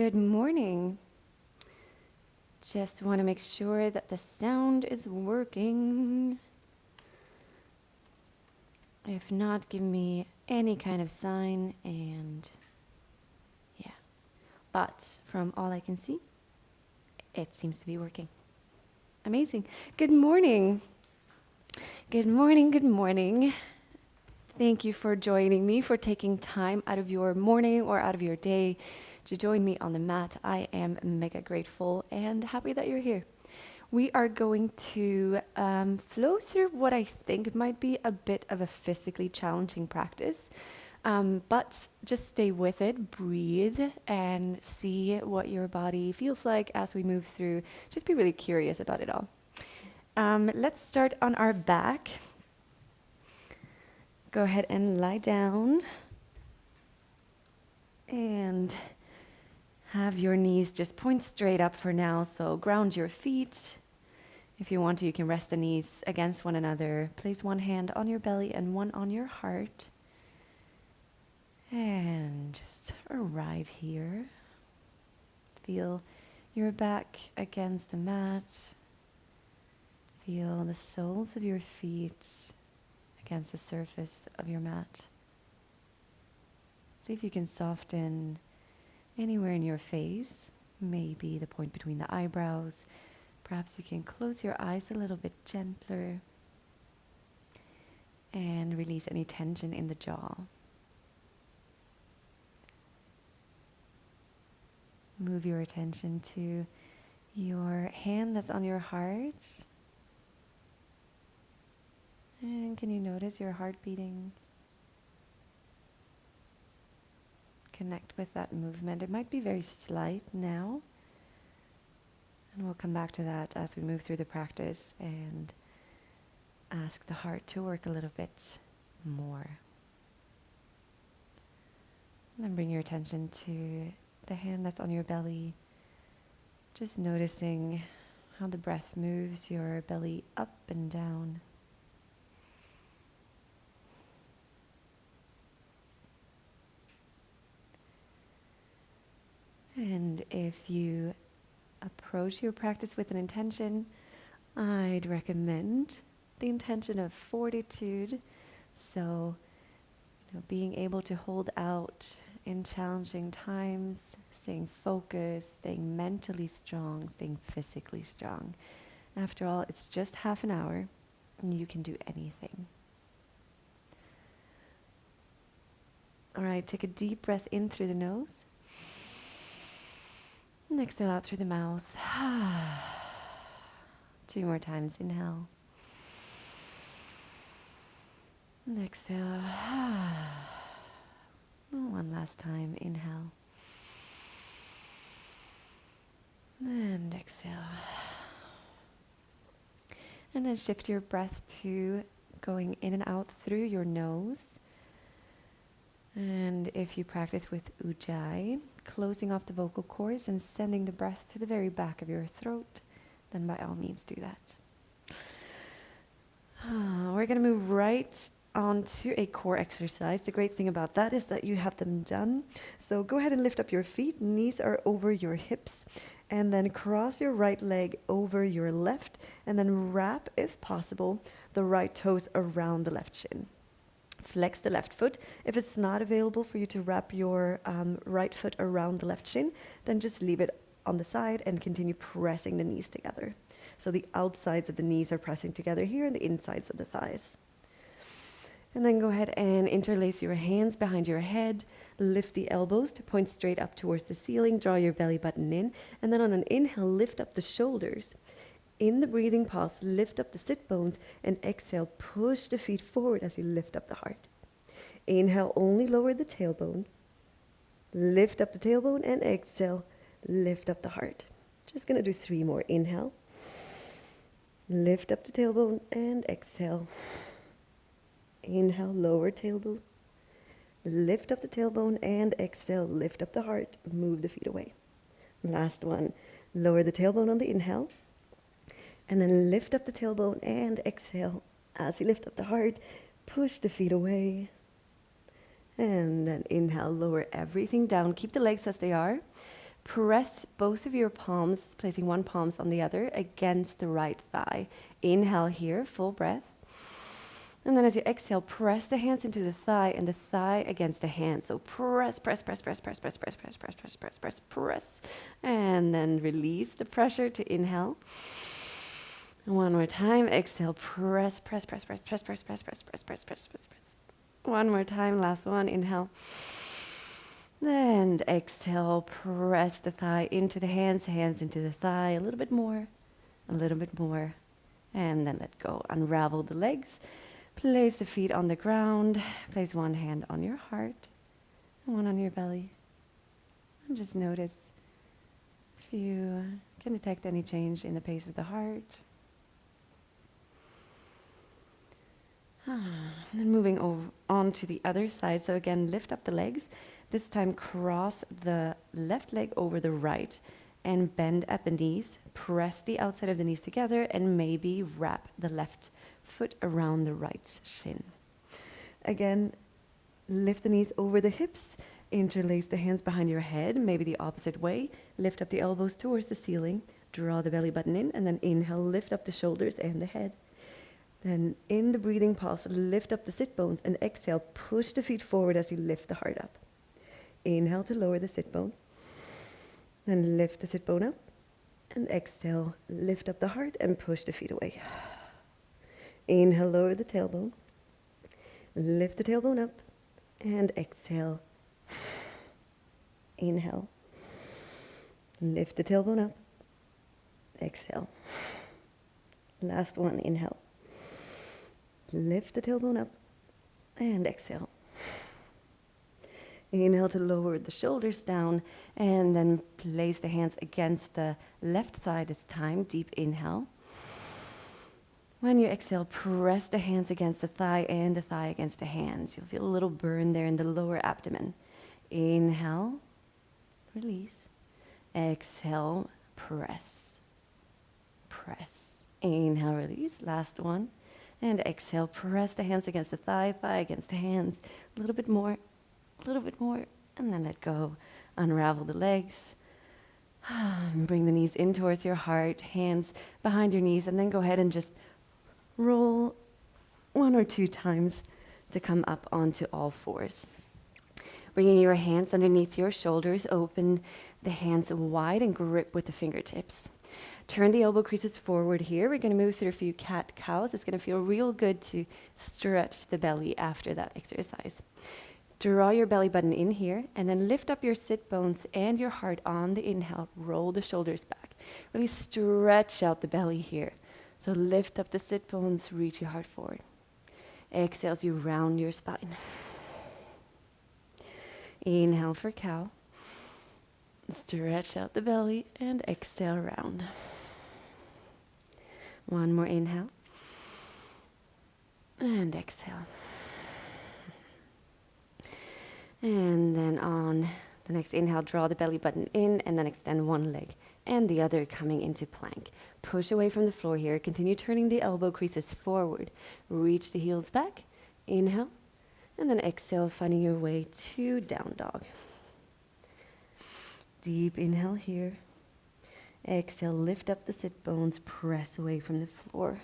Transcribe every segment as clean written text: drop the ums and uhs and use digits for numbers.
Good morning. Just want to make sure that the sound is working. If not, give me any kind of sign and yeah. But from all I can see, it seems to be working. Amazing. Good morning. Good morning, good morning. Thank you for joining me, for taking time out of your morning or out of your day to join me on the mat. I am mega grateful and happy that you're here. We are going to flow through what I think might be a bit of a physically challenging practice, but just stay with it, breathe, and see what your body feels like as we move through. Just be really curious about it all. Let's start on our back. Go ahead and lie down and have your knees just point straight up for now, so ground your feet. If you want to, you can rest the knees against one another. Place one hand on your belly and one on your heart. And just arrive here. Feel your back against the mat. Feel the soles of your feet against the surface of your mat. See if you can soften anywhere in your face, maybe the point between the eyebrows. Perhaps you can close your eyes a little bit gentler and release any tension in the jaw. Move your attention to your hand that's on your heart. And can you notice your heart beating? Connect with that movement. It might be very slight now. And we'll come back to that as we move through the practice and ask the heart to work a little bit more. And then bring your attention to the hand that's on your belly. Just noticing how the breath moves your belly up and down. And if you approach your practice with an intention, I'd recommend the intention of fortitude. So, being able to hold out in challenging times, staying focused, staying mentally strong, staying physically strong. After all, it's just half an hour, and you can do anything. All right, take a deep breath in through the nose. And exhale out through the mouth. 2 more times. Inhale. And exhale. One last time. Inhale. And exhale. And then shift your breath to going in and out through your nose. And if you practice with Ujjayi, closing off the vocal cords and sending the breath to the very back of your throat, then by all means do that. We're going to move right on to a core exercise. The great thing about that is that you have them done. So go ahead and lift up your feet. Knees are over your hips. And then cross your right leg over your left. And then wrap, if possible, the right toes around the left shin. Flex the left foot. If it's not available for you to wrap your right foot around the left shin, then just leave it on the side and continue pressing the knees together. So the outsides of the knees are pressing together here and the insides of the thighs. And then go ahead and interlace your hands behind your head. Lift the elbows to point straight up towards the ceiling. Draw your belly button in. And then on an inhale, lift up the shoulders. In the breathing pause, lift up the sit bones, and exhale, push the feet forward as you lift up the heart. Inhale, only lower the tailbone. Lift up the tailbone, and exhale, lift up the heart. Just going to do 3 more. Inhale. Lift up the tailbone, and exhale. Inhale, lower tailbone. Lift up the tailbone, and exhale, lift up the heart. Move the feet away. Last one. Lower the tailbone on the inhale. And then lift up the tailbone and exhale. As you lift up the heart, push the feet away. And then inhale, lower everything down. Keep the legs as they are. Press both of your palms, placing one palm on the other, against the right thigh. Inhale here, full breath. And then as you exhale, press the hands into the thigh and the thigh against the hand. So press, press, press, press, press, press, press, press, press, press, press, press, press. And then release the pressure to inhale. And one more time, exhale, press, press, press, press, press, press, press, press, press, press, press, press, press. One more time, last one, inhale. Then exhale, press the thigh into the hands into the thigh, a little bit more, and then let go. Unravel the legs. Place the feet on the ground. Place one hand on your heart and one on your belly. And just notice if you can detect any change in the pace of the heart. And then moving on to the other side. So again, lift up the legs. This time cross the left leg over the right and bend at the knees. Press the outside of the knees together and maybe wrap the left foot around the right shin. Again, lift the knees over the hips. Interlace the hands behind your head, maybe the opposite way. Lift up the elbows towards the ceiling. Draw the belly button in and then inhale, lift up the shoulders and the head. Then in the breathing pause, lift up the sit bones and exhale, push the feet forward as you lift the heart up. Inhale to lower the sit bone. Then lift the sit bone up. And exhale, lift up the heart and push the feet away. Inhale, lower the tailbone. Lift the tailbone up. And exhale. Inhale. Lift the tailbone up. Exhale. Last one, inhale. Lift the tailbone up. And exhale. Inhale to lower the shoulders down and then place the hands against the left side this time. Deep inhale. When you exhale, press the hands against the thigh and the thigh against the hands. You'll feel a little burn there in the lower abdomen. Inhale, release. Exhale, press. Press. Inhale, release. Last one. And exhale, press the hands against the thigh, thigh against the hands. A little bit more. A little bit more, and then let go. Unravel the legs. Bring the knees in towards your heart, hands behind your knees, and then go ahead and just roll 1 or 2 times to come up onto all fours. Bringing your hands underneath your shoulders, open the hands wide and grip with the fingertips. Turn the elbow creases forward here. We're going to move through a few cat-cows. It's going to feel real good to stretch the belly after that exercise. Draw your belly button in here and then lift up your sit bones and your heart on the inhale. Roll the shoulders back. Really stretch out the belly here. So lift up the sit bones, reach your heart forward. Exhale as you round your spine. Inhale for cow. Stretch out the belly and exhale round. One more inhale. And exhale. And then on the next inhale, draw the belly button in and then extend one leg and the other coming into plank. Push away from the floor here. Continue turning the elbow creases forward. Reach the heels back. Inhale. And then exhale, finding your way to down dog. Deep inhale here. Exhale, lift up the sit bones. Press away from the floor.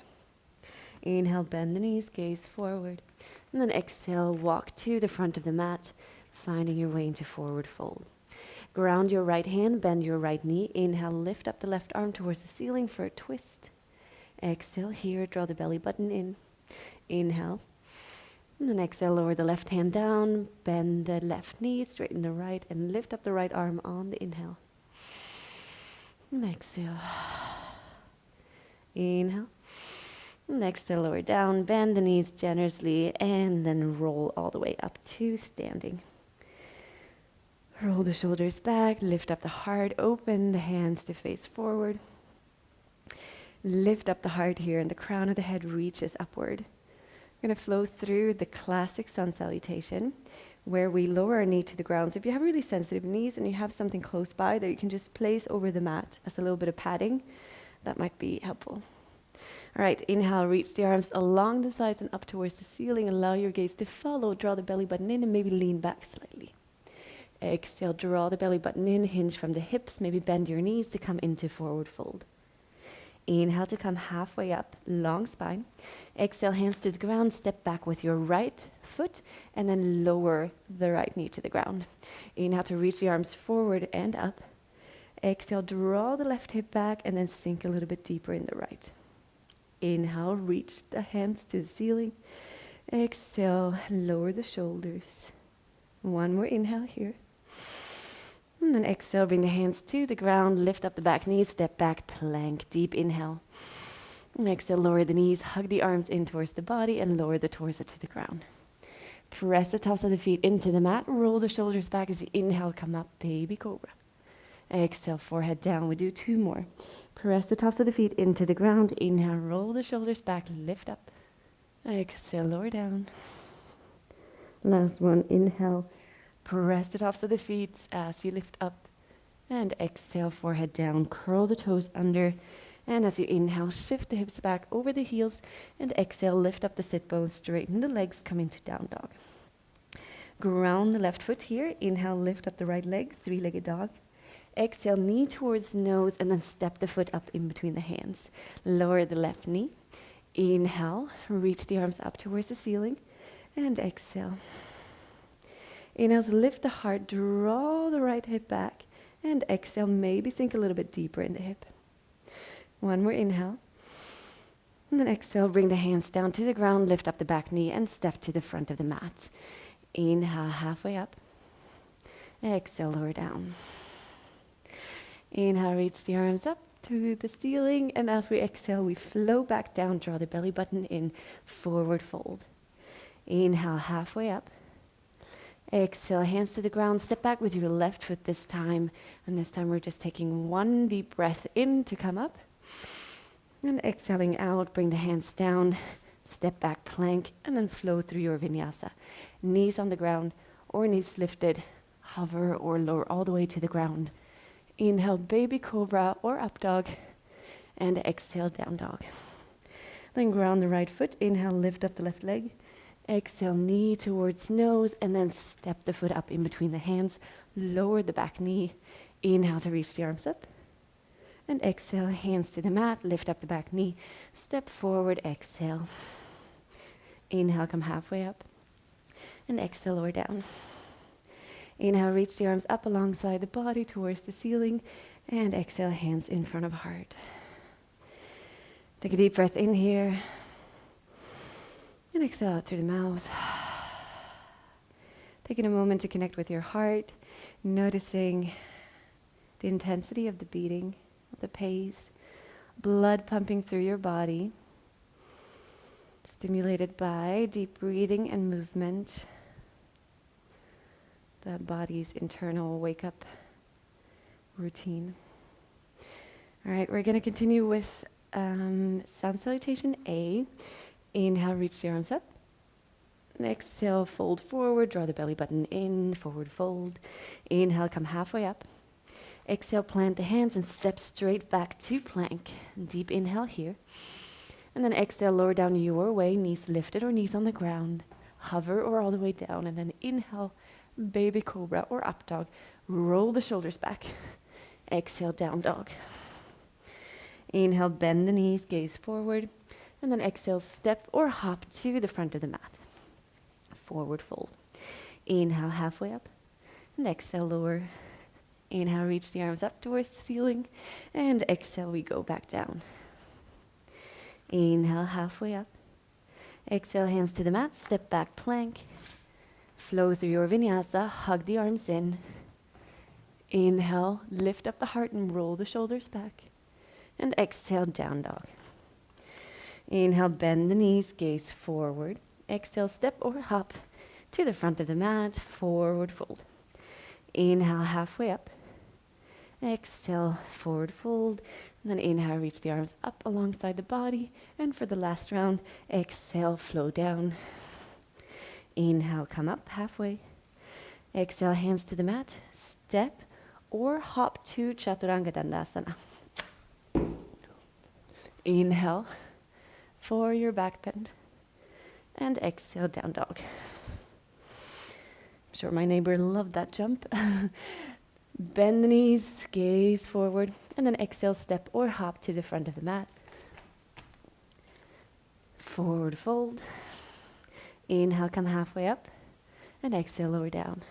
Inhale, bend the knees, gaze forward. And then exhale, walk to the front of the mat. Finding your way into forward fold. Ground your right hand, bend your right knee. Inhale, lift up the left arm towards the ceiling for a twist. Exhale here, draw the belly button in. Inhale. And then exhale, lower the left hand down, bend the left knee, straighten the right, and lift up the right arm on the inhale. And exhale. Inhale. And exhale, lower down, bend the knees generously, and then roll all the way up to standing. Roll the shoulders back, lift up the heart, open the hands to face forward. Lift up the heart here, and the crown of the head reaches upward. We're going to flow through the classic sun salutation, where we lower our knee to the ground. So if you have really sensitive knees and you have something close by that you can just place over the mat as a little bit of padding, that might be helpful. All right, inhale, reach the arms along the sides and up towards the ceiling. Allow your gaze to follow. Draw the belly button in and maybe lean back slightly. Exhale, draw the belly button in, hinge from the hips, maybe bend your knees to come into forward fold. Inhale to come halfway up, long spine. Exhale, hands to the ground, step back with your right foot, and then lower the right knee to the ground. Inhale to reach the arms forward and up. Exhale, draw the left hip back, and then sink a little bit deeper in the right. Inhale, reach the hands to the ceiling. Exhale, lower the shoulders. One more inhale here. And then exhale, bring the hands to the ground, lift up the back knees, step back, plank, deep inhale. And exhale, lower the knees, hug the arms in towards the body, and lower the torso to the ground. Press the tops of the feet into the mat, roll the shoulders back as you inhale, come up, baby cobra. Exhale, forehead down, we do 2 more. Press the tops of the feet into the ground, inhale, roll the shoulders back, lift up. Exhale, lower down. Last one, inhale. Press the tops of the feet as you lift up. And exhale, forehead down, curl the toes under. And as you inhale, shift the hips back over the heels. And exhale, lift up the sit bones, straighten the legs, come into down dog. Ground the left foot here. Inhale, lift up the right leg, 3-legged dog. Exhale, knee towards nose, and then step the foot up in between the hands. Lower the left knee. Inhale, reach the arms up towards the ceiling. And exhale. Inhale to lift the heart, draw the right hip back, and exhale, maybe sink a little bit deeper in the hip. One more inhale. And then exhale, bring the hands down to the ground, lift up the back knee, and step to the front of the mat. Inhale, halfway up. Exhale, lower down. Inhale, reach the arms up to the ceiling, and as we exhale, we flow back down, draw the belly button in, forward fold. Inhale, halfway up. Exhale, hands to the ground, step back with your left foot this time. And this time we're just taking 1 deep breath in to come up. And exhaling out, bring the hands down, step back, plank, and then flow through your vinyasa. Knees on the ground or knees lifted, hover or lower all the way to the ground. Inhale, baby cobra or up dog, and exhale, down dog. Then ground the right foot, inhale, lift up the left leg. Exhale, knee towards nose, and then step the foot up in between the hands. Lower the back knee. Inhale to reach the arms up. And exhale, hands to the mat, lift up the back knee. Step forward, exhale. Inhale, come halfway up. And exhale, lower down. Inhale, reach the arms up alongside the body towards the ceiling. And exhale, hands in front of heart. Take a deep breath in here. And exhale out through the mouth. Taking a moment to connect with your heart, noticing the intensity of the beating, of the pace, blood pumping through your body, stimulated by deep breathing and movement, the body's internal wake-up routine. All right, we're going to continue with sound salutation A. Inhale, reach the arms up. Exhale, fold forward, draw the belly button in, forward fold. Inhale, come halfway up. Exhale, plant the hands and step straight back to plank. Deep inhale here. And then exhale, lower down your way, knees lifted or knees on the ground. Hover or all the way down. And then inhale, baby cobra or up dog. Roll the shoulders back. Exhale, down dog. Inhale, bend the knees, gaze forward. And then exhale, step or hop to the front of the mat. Forward fold. Inhale, halfway up. And exhale, lower. Inhale, reach the arms up towards the ceiling. And exhale, we go back down. Inhale, halfway up. Exhale, hands to the mat, step back, plank. Flow through your vinyasa, hug the arms in. Inhale, lift up the heart and roll the shoulders back. And exhale, down dog. Inhale, bend the knees, gaze forward. Exhale, step or hop to the front of the mat, forward fold. Inhale, halfway up. Exhale, forward fold. And then inhale, reach the arms up alongside the body. And for the last round, exhale, flow down. Inhale, come up halfway. Exhale, hands to the mat. Step or hop to Chaturanga Dandasana. Inhale for your back bend. And exhale, down dog. sure my neighbor loved that jump. Bend the knees, gaze forward, and then exhale, step or hop to the front of the mat. Forward fold. Inhale, come halfway up, and exhale, lower down.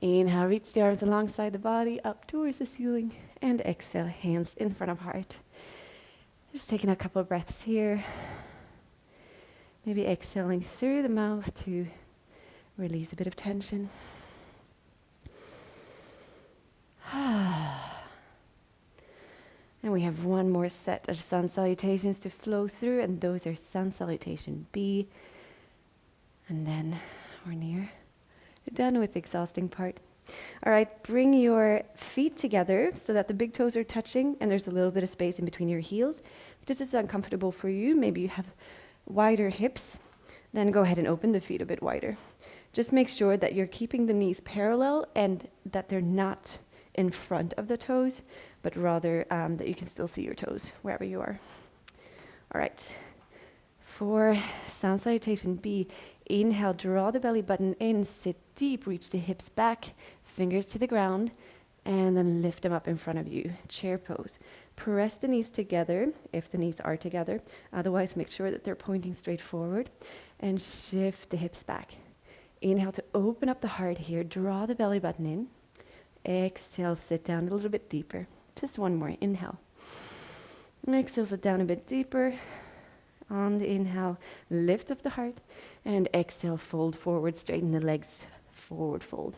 Inhale, reach the arms alongside the body, up towards the ceiling, and exhale, hands in front of heart. Just taking a couple of breaths here. Maybe exhaling through the mouth to release a bit of tension. And we have one more set of sun salutations to flow through, and those are sun salutation B. And then we're done with the exhausting part. All right, bring your feet together so that the big toes are touching and there's a little bit of space in between your heels. If this is uncomfortable for you, maybe you have wider hips, then go ahead and open the feet a bit wider. Just make sure that you're keeping the knees parallel and that they're not in front of the toes, but rather that you can still see your toes wherever you are. All right, for sun salutation B, inhale, draw the belly button in, sit deep, reach the hips back, fingers to the ground, and then lift them up in front of you, chair pose. Press the knees together, if the knees are together. Otherwise, make sure that they're pointing straight forward, and shift the hips back. Inhale to open up the heart here, draw the belly button in. Exhale, sit down a little bit deeper. Just one more, inhale. Exhale, sit down a bit deeper. On the inhale, lift up the heart, and exhale, fold forward, straighten the legs, forward fold.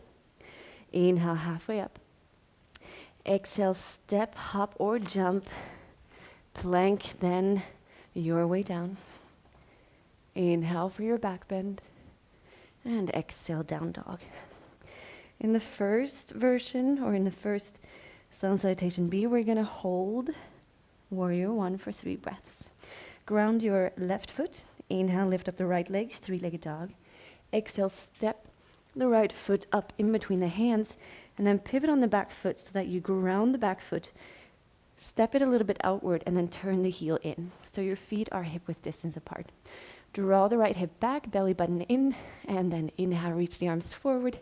Inhale, halfway up. Exhale, step, hop, or jump. Plank, then your way down. Inhale for your back bend, and exhale, down dog. In the first version, or in the first sun salutation B, we're gonna hold warrior one for 3 breaths. Ground your left foot. Inhale, lift up the right leg, 3-legged dog. Exhale, step the right foot up in between the hands, and then pivot on the back foot so that you ground the back foot, step it a little bit outward, and then turn the heel in. So your feet are hip-width distance apart. Draw the right hip back, belly button in, and then inhale, reach the arms forward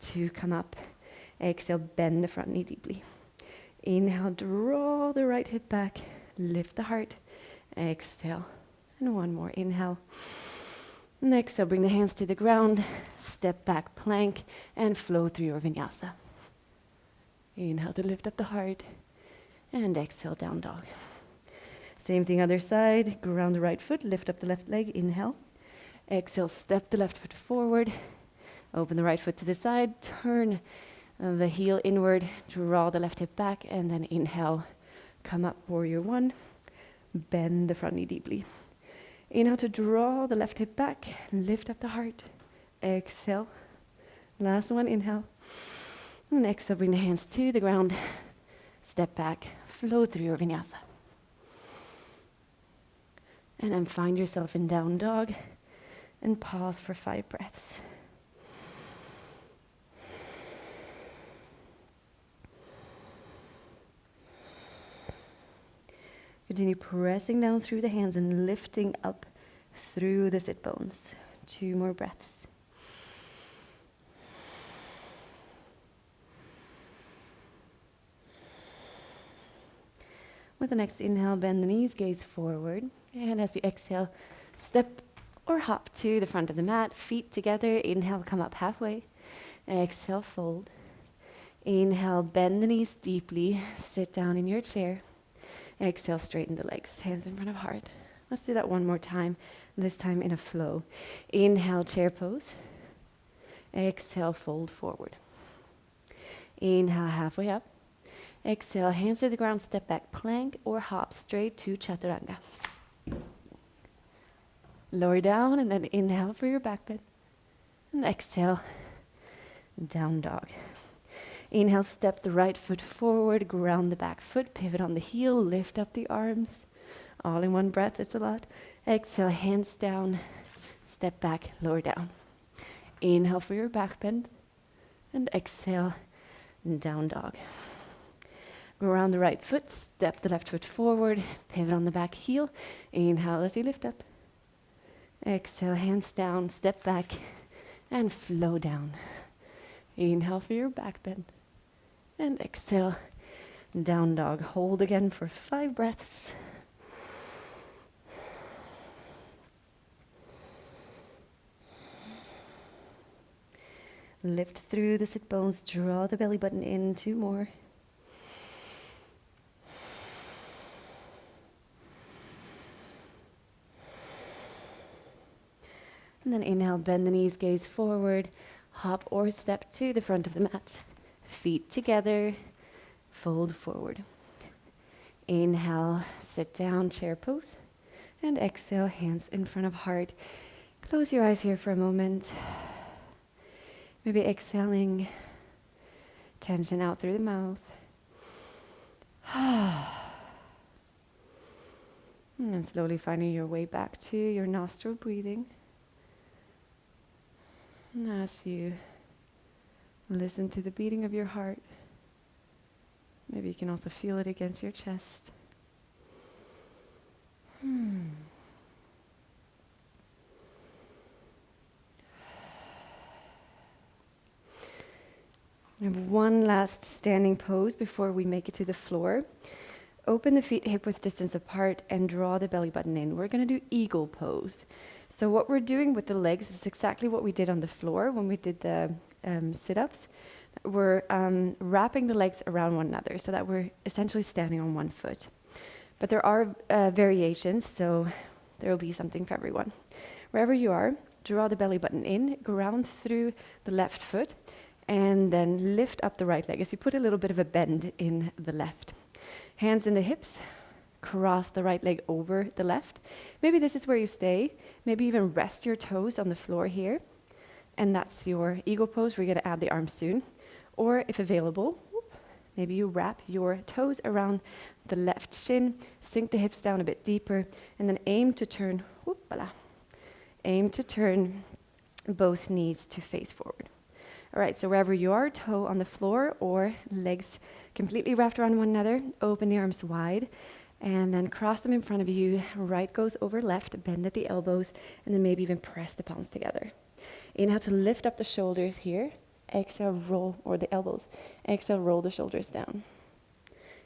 to come up. Exhale, bend the front knee deeply. Inhale, draw the right hip back, lift the heart. Exhale, and one more, inhale. And exhale, bring the hands to the ground, step back, plank, and flow through your vinyasa. Inhale to lift up the heart, and exhale, down dog. Same thing other side, ground the right foot, lift up the left leg, inhale. Exhale, step the left foot forward, open the right foot to the side, turn the heel inward, draw the left hip back, and then inhale, come up, warrior one, bend the front knee deeply. Inhale to draw the left hip back, lift up the heart, exhale. Last one, inhale. And exhale, bring the hands to the ground, step back, flow through your vinyasa. And then find yourself in down dog and pause for 5 breaths. Continue pressing down through the hands and lifting up through the sit bones. 2 more breaths. With the next inhale, bend the knees, gaze forward. And as you exhale, step or hop to the front of the mat, feet together. Inhale, come up halfway. Exhale, fold. Inhale, bend the knees deeply, sit down in your chair. Exhale, straighten the legs, hands in front of heart. Let's do that one more time, this time in a flow. Inhale, chair pose. Exhale, fold forward. Inhale, halfway up. Exhale, hands to the ground, step back, plank or hop straight to chaturanga. Lower down and then inhale for your back bend. And exhale, down dog. Inhale, step the right foot forward, ground the back foot, pivot on the heel, lift up the arms. All in one breath, it's a lot. Exhale, hands down, step back, lower down. Inhale for your back bend. And exhale, down dog. Ground the right foot, step the left foot forward, pivot on the back heel. Inhale as you lift up. Exhale, hands down, step back, and flow down. Inhale for your back bend. And exhale, down dog. Hold again for 5 breaths. Lift through the sit bones, draw the belly button in, 2 more. And then inhale, bend the knees, gaze forward, hop or step to the front of the mat. Feet together, fold forward. Inhale, sit down, chair pose. And exhale, hands in front of heart. Close your eyes here for a moment. Maybe exhaling tension out through the mouth. And then slowly finding your way back to your nostril breathing. And as you listen to the beating of your heart, maybe you can also feel it against your chest. We have one last standing pose before we make it to the floor. Open the feet hip width distance apart and draw the belly button in. We're going to do eagle pose. So what we're doing with the legs is exactly what we did on the floor when we did the sit-ups. We're wrapping the legs around one another so that we're essentially standing on one foot. But there are variations, so there will be something for everyone. Wherever you are, draw the belly button in, ground through the left foot, and then lift up the right leg as you put a little bit of a bend in the left. Hands in the hips, cross the right leg over the left. Maybe this is where you stay. Maybe even rest your toes on the floor here. And that's your eagle pose. We're going to add the arms soon. Or if available, maybe you wrap your toes around the left shin, sink the hips down a bit deeper, and then aim to turn both knees to face forward. All right, so wherever you are, toe on the floor or legs completely wrapped around one another, open the arms wide, and then cross them in front of you. Right goes over left, bend at the elbows, and then maybe even press the palms together. Inhale to lift up the shoulders here. Exhale, roll, or the elbows. Exhale, roll the shoulders down.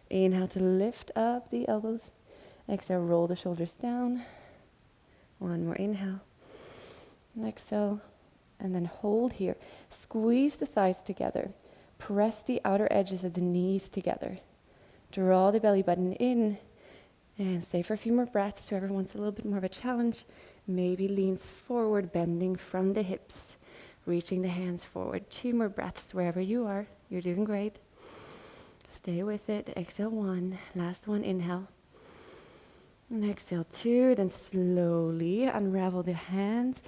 Inhale to lift up the elbows. Exhale, roll the shoulders down. One more inhale. And exhale, and then hold here. Squeeze the thighs together. Press the outer edges of the knees together. Draw the belly button in and stay for a few more breaths. Whoever wants a little bit more of a challenge, maybe leans forward, bending from the hips, reaching the hands forward. 2 more breaths wherever you are. You're doing great. Stay with it. Exhale 1. Last one, inhale. And exhale 2. Then slowly unravel the hands.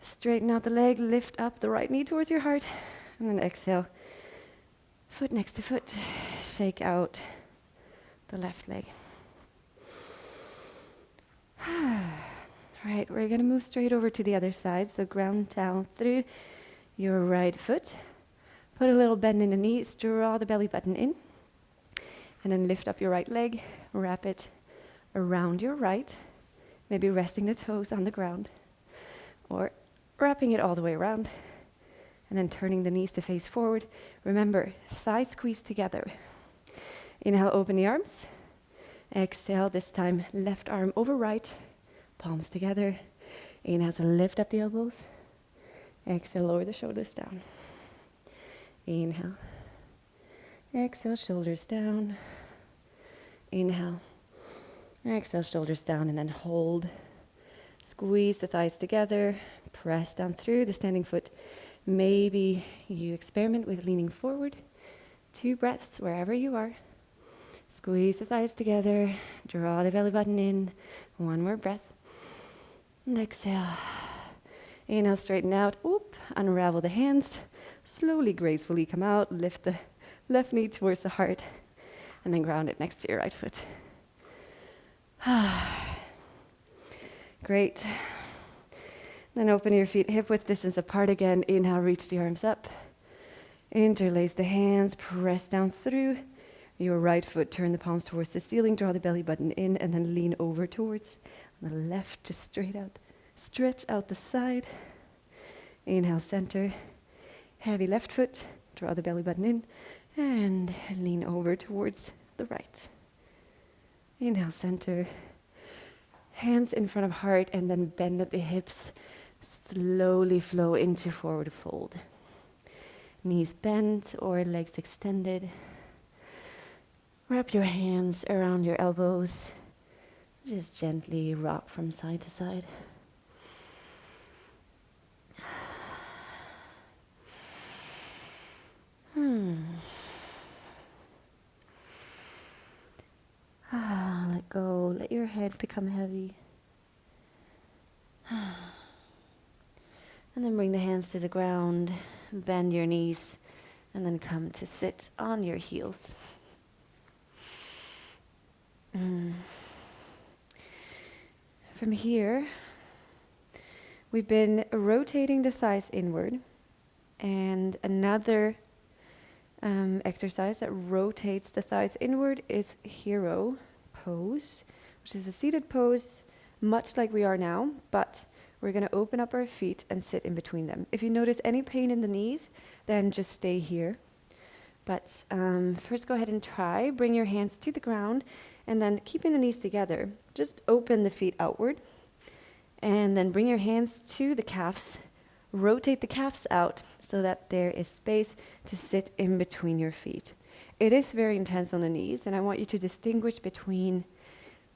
Straighten out the leg. Lift up the right knee towards your heart. And then exhale. Foot next to foot. Shake out the left leg. All right, we're going to move straight over to the other side. So ground down through your right foot. Put a little bend in the knees. Draw the belly button in. And then lift up your right leg. Wrap it around your right. Maybe resting the toes on the ground. Or wrapping it all the way around. And then turning the knees to face forward. Remember, thighs squeeze together. Inhale, open the arms. Exhale, this time left arm over right. Palms together. Inhale to lift up the elbows. Exhale, lower the shoulders down. Inhale. Exhale, shoulders down. Inhale. Exhale, shoulders down, and then hold. Squeeze the thighs together. Press down through the standing foot. Maybe you experiment with leaning forward. 2 breaths wherever you are. Squeeze the thighs together. Draw the belly button in. 1 more breath. And exhale. Inhale, straighten out. Oop. Unravel the hands. Slowly, gracefully come out. Lift the left knee towards the heart. And then ground it next to your right foot. Great. Then open your feet hip width distance apart again. Inhale, reach the arms up. Interlace the hands. Press down through your right foot. Turn the palms towards the ceiling. Draw the belly button in and then lean over towards the left, just straight out. Stretch out the side. Inhale, center. Heavy left foot, draw the belly button in, and lean over towards the right. Inhale, center. Hands in front of heart, and then bend at the hips. Slowly flow into forward fold. Knees bent or legs extended. Wrap your hands around your elbows. Just gently rock from side to side. Let go. Let your head become heavy. And then bring the hands to the ground. Bend your knees. And then come to sit on your heels. From here, we've been rotating the thighs inward. And another exercise that rotates the thighs inward is hero pose, which is a seated pose, much like we are now, but we're going to open up our feet and sit in between them. If you notice any pain in the knees, then just stay here. But first go ahead and try. Bring your hands to the ground, and then keeping the knees together, just open the feet outward, and then bring your hands to the calves. Rotate the calves out so that there is space to sit in between your feet. It is very intense on the knees, and I want you to distinguish between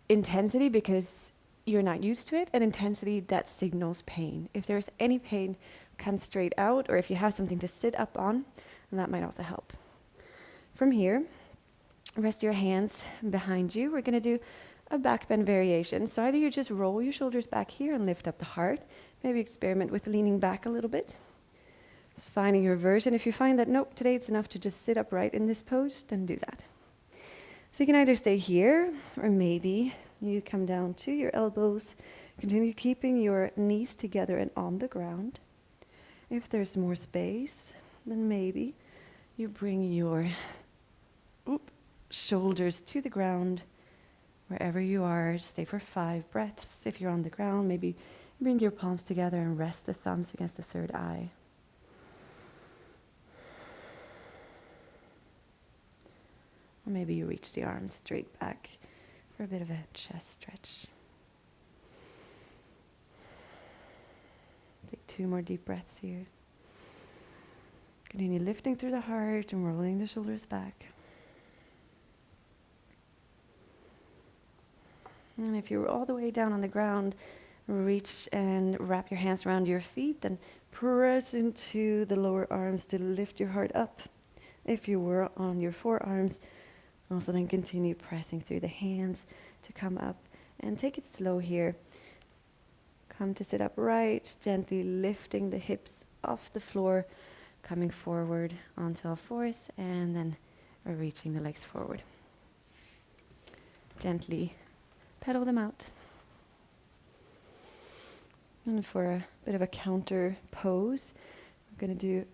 intensity because you're not used to it, and intensity that signals pain. If there's any pain, come straight out, or if you have something to sit up on, that might also help. From here, rest your hands behind you. We're going to do a backbend variation. So either you just roll your shoulders back here and lift up the heart. Maybe experiment with leaning back a little bit. Just finding your version. If you find that, nope, today it's enough to just sit upright in this pose, then do that. So you can either stay here, or maybe you come down to your elbows. Continue keeping your knees together and on the ground. If there's more space, then maybe you bring your shoulders to the ground. Wherever you are, stay for 5 breaths. If you're on the ground, maybe bring your palms together and rest the thumbs against the third eye. Or maybe you reach the arms straight back for a bit of a chest stretch. Take 2 more deep breaths here. Continue lifting through the heart and rolling the shoulders back. And if you're all the way down on the ground, reach and wrap your hands around your feet, then press into the lower arms to lift your heart up. If you were on your forearms, also then continue pressing through the hands to come up, and take it slow here. Come to sit upright, gently lifting the hips off the floor, coming forward onto all fours, and then reaching the legs forward. Gently pedal them out. And for a bit of a counter pose, we're going to do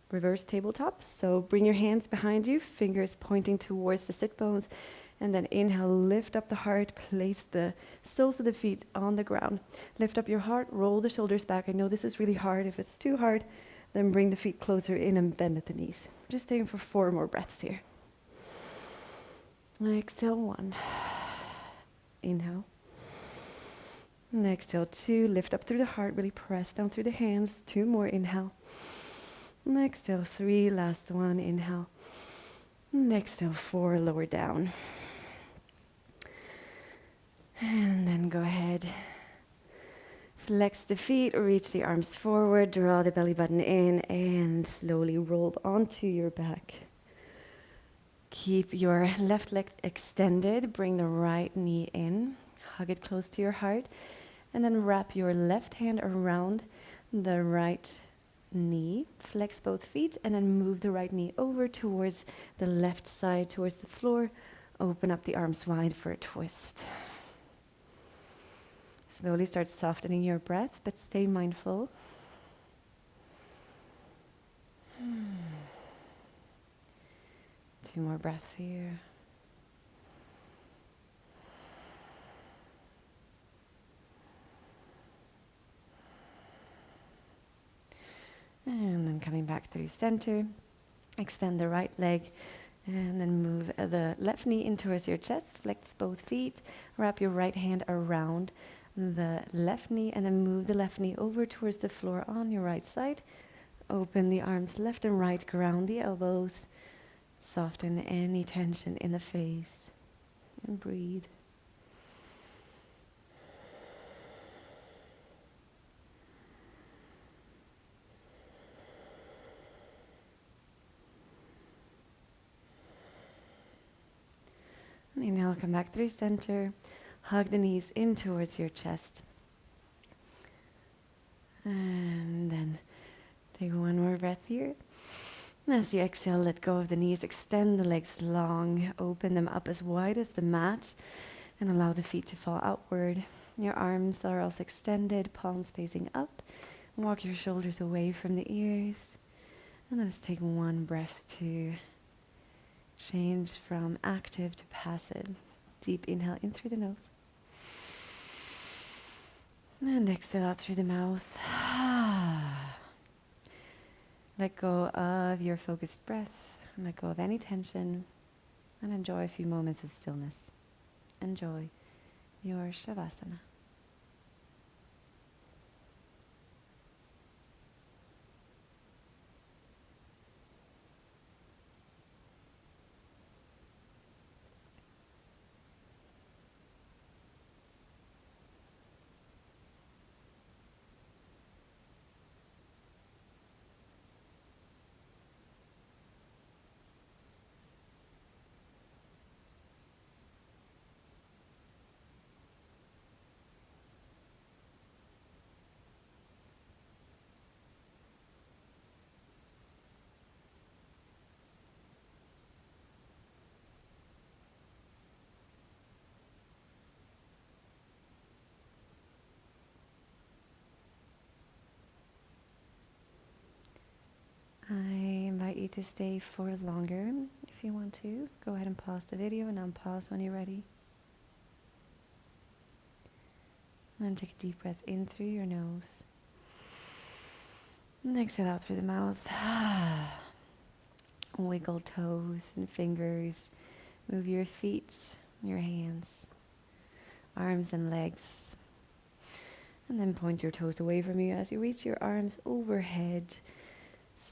reverse tabletop. So bring your hands behind you, fingers pointing towards the sit bones, and then inhale, lift up the heart, place the soles of the feet on the ground. Lift up your heart, roll the shoulders back. I know this is really hard. If it's too hard, then bring the feet closer in and bend at the knees. Just staying for 4 more breaths here. Exhale 1. Inhale. And exhale 2. Lift up through the heart. Really press down through the hands. 2 more. Inhale. And exhale 3. Last one. Inhale. And exhale 4. Lower down. And then go ahead. Flex the feet. Reach the arms forward. Draw the belly button in. And slowly roll onto your back. Keep your left leg extended. Bring the right knee in. Hug it close to your heart. And then wrap your left hand around the right knee. Flex both feet and then move the right knee over towards the left side, towards the floor. Open up the arms wide for a twist. Slowly start softening your breath, but stay mindful. 2 more breaths here. coming back through center. Extend the right leg and then move the left knee in towards your chest. Flex both feet. Wrap your right hand around the left knee and then move the left knee over towards the floor on your right side. Open the arms left and right, ground the elbows. Soften any tension in the face and breathe. And inhale, come back through center. Hug the knees in towards your chest. And then take one more breath here. And as you exhale, let go of the knees. Extend the legs long. Open them up as wide as the mat. And allow the feet to fall outward. Your arms are also extended, palms facing up. Walk your shoulders away from the ears. And then just take one breath to change from active to passive. Deep inhale in through the nose. And exhale out through the mouth. Let go of your focused breath. And let go of any tension. And enjoy a few moments of stillness. Enjoy your Shavasana. I invite you to stay for longer if you want to. Go ahead and pause the video and unpause when you're ready. And then take a deep breath in through your nose. And exhale out through the mouth. Wiggle toes and fingers. Move your feet, your hands, arms and legs. And then point your toes away from you as you reach your arms overhead.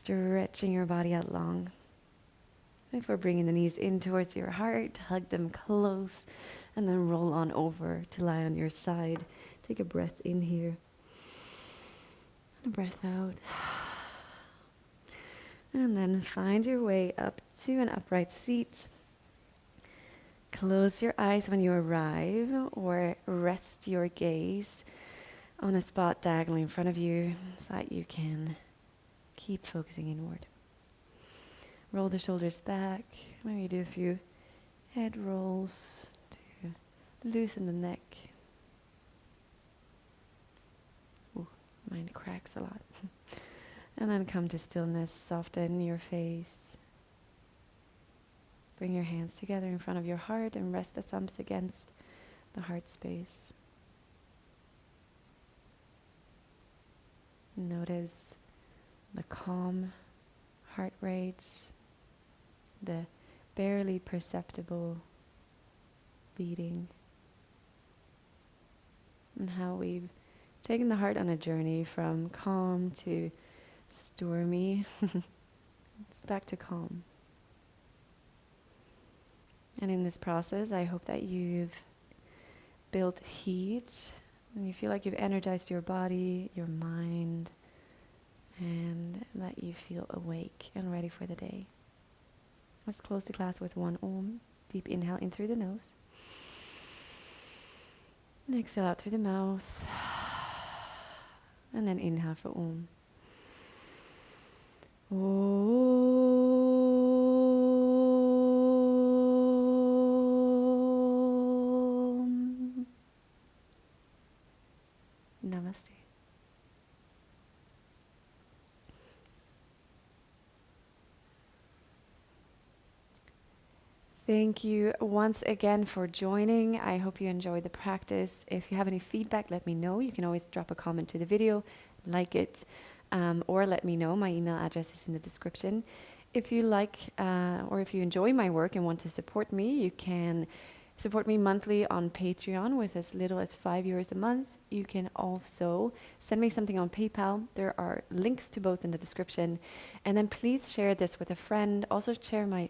Stretching your body out long. Before bringing the knees in towards your heart, hug them close, and then roll on over to lie on your side. Take a breath in here, and a breath out. And then find your way up to an upright seat. Close your eyes when you arrive, or rest your gaze on a spot diagonally in front of you so that you can keep focusing inward. Roll the shoulders back. Maybe do a few head rolls to loosen the neck. Ooh, mine cracks a lot. And then come to stillness. Soften your face. Bring your hands together in front of your heart and rest the thumbs against the heart space. Notice the calm heart rates, the barely perceptible beating, and how we've taken the heart on a journey from calm to stormy. It's back to calm. And in this process, I hope that you've built heat and you feel like you've energized your body, your mind, and that you feel awake and ready for the day. Let's close the class with one Om. Deep inhale in through the nose. And exhale out through the mouth. And then inhale for Om. Om. Namaste. Thank you once again for joining. I hope you enjoyed the practice. If you have any feedback, let me know. You can always drop a comment to the video, like it. or let me know. My email address is in the description. If you like or if you enjoy my work and want to support me, you can support me monthly on Patreon with as little as €5 a month. You can also send me something on PayPal. There are links to both in the description. And then please share this with a friend. Also share my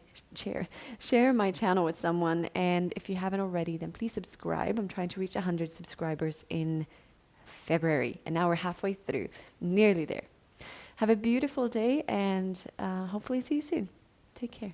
channel with someone. And if you haven't already, then please subscribe. I'm trying to reach 100 subscribers in February. And now we're halfway through, nearly there. Have a beautiful day and hopefully see you soon. Take care.